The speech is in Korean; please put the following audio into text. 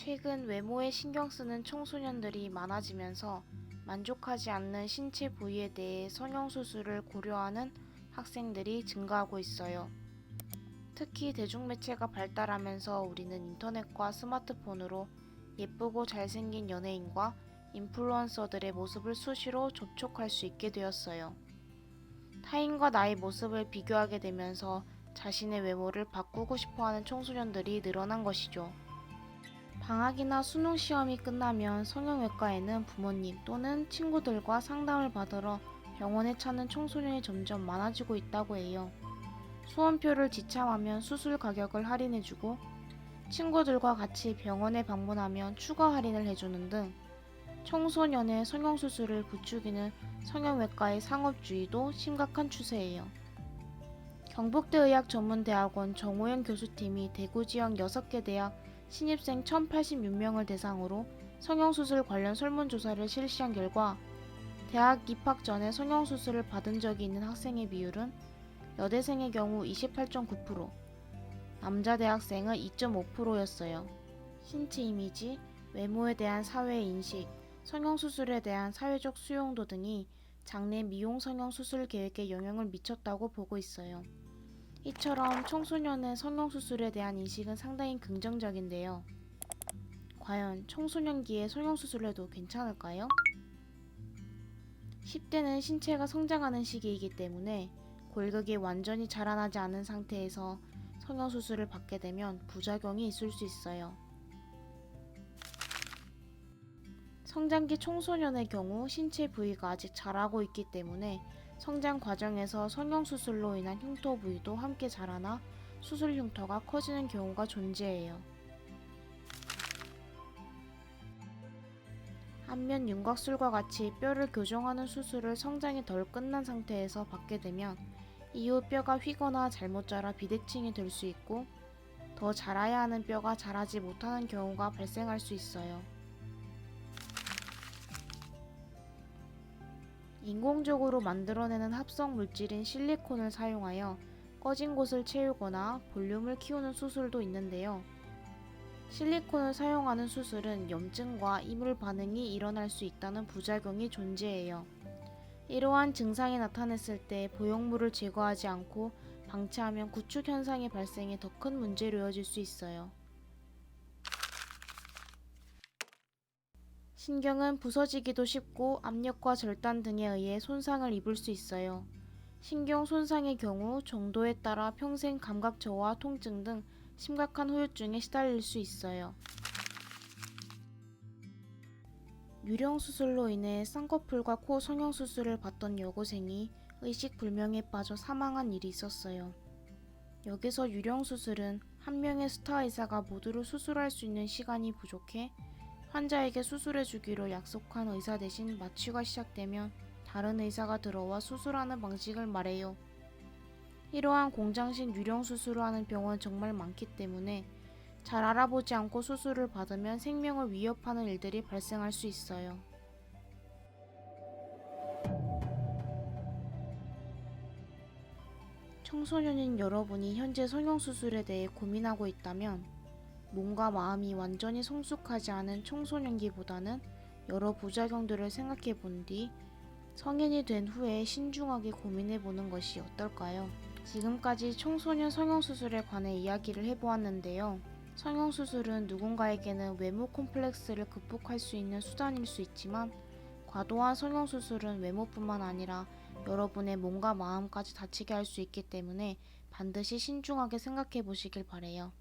최근 외모에 신경 쓰는 청소년들이 많아지면서 만족하지 않는 신체 부위에 대해 성형수술을 고려하는 학생들이 증가하고 있어요. 특히 대중매체가 발달하면서 우리는 인터넷과 스마트폰으로 예쁘고 잘생긴 연예인과 인플루언서들의 모습을 수시로 접촉할 수 있게 되었어요. 타인과 나의 모습을 비교하게 되면서 자신의 외모를 바꾸고 싶어하는 청소년들이 늘어난 것이죠. 방학이나 수능 시험이 끝나면 성형외과에는 부모님 또는 친구들과 상담을 받으러 병원에 찾는 청소년이 점점 많아지고 있다고 해요. 수험표를 지참하면 수술 가격을 할인해주고 친구들과 같이 병원에 방문하면 추가 할인을 해주는 등 청소년의 성형수술을 부추기는 성형외과의 상업주의도 심각한 추세예요. 경북대의학전문대학원 정호연 교수팀이 대구 지역 6개 대학 신입생 1086명을 대상으로 성형수술 관련 설문조사를 실시한 결과 대학 입학 전에 성형수술을 받은 적이 있는 학생의 비율은 여대생의 경우 28.9%, 남자 대학생은 2.5%였어요. 신체 이미지, 외모에 대한 사회의 인식, 성형수술에 대한 사회적 수용도 등이 장래 미용 성형수술 계획에 영향을 미쳤다고 보고 있어요. 이처럼 청소년의 성형수술에 대한 인식은 상당히 긍정적인데요. 과연 청소년기에 성형수술을 해도 괜찮을까요? 10대는 신체가 성장하는 시기이기 때문에 골격이 완전히 자라나지 않은 상태에서 성형수술을 받게 되면 부작용이 있을 수 있어요. 성장기 청소년의 경우 신체 부위가 아직 자라고 있기 때문에 성장 과정에서 성형수술로 인한 흉터 부위도 함께 자라나 수술 흉터가 커지는 경우가 존재해요. 안면 윤곽술과 같이 뼈를 교정하는 수술을 성장이 덜 끝난 상태에서 받게 되면 이후 뼈가 휘거나 잘못 자라 비대칭이 될 수 있고 더 자라야 하는 뼈가 자라지 못하는 경우가 발생할 수 있어요. 인공적으로 만들어내는 합성 물질인 실리콘을 사용하여 꺼진 곳을 채우거나 볼륨을 키우는 수술도 있는데요. 실리콘을 사용하는 수술은 염증과 이물 반응이 일어날 수 있다는 부작용이 존재해요. 이러한 증상이 나타났을 때 보형물을 제거하지 않고 방치하면 구축 현상의 발생에 더 큰 문제로 이어질 수 있어요. 신경은 부서지기도 쉽고 압력과 절단 등에 의해 손상을 입을 수 있어요. 신경 손상의 경우 정도에 따라 평생 감각 저하와 통증 등 심각한 후유증에 시달릴 수 있어요. 유령수술로 인해 쌍꺼풀과 코 성형수술을 받던 여고생이 의식불명에 빠져 사망한 일이 있었어요. 여기서 유령수술은 한 명의 스타 의사가 모두를 수술할 수 있는 시간이 부족해 환자에게 수술해주기로 약속한 의사 대신 마취가 시작되면 다른 의사가 들어와 수술하는 방식을 말해요. 이러한 공장식 유령수술을 하는 병원은 정말 많기 때문에 잘 알아보지 않고 수술을 받으면 생명을 위협하는 일들이 발생할 수 있어요. 청소년인 여러분이 현재 성형수술에 대해 고민하고 있다면 몸과 마음이 완전히 성숙하지 않은 청소년기보다는 여러 부작용들을 생각해 본 뒤 성인이 된 후에 신중하게 고민해 보는 것이 어떨까요? 지금까지 청소년 성형수술에 관해 이야기를 해보았는데요. 성형수술은 누군가에게는 외모 콤플렉스를 극복할 수 있는 수단일 수 있지만 과도한 성형수술은 외모뿐만 아니라 여러분의 몸과 마음까지 다치게 할 수 있기 때문에 반드시 신중하게 생각해 보시길 바라요.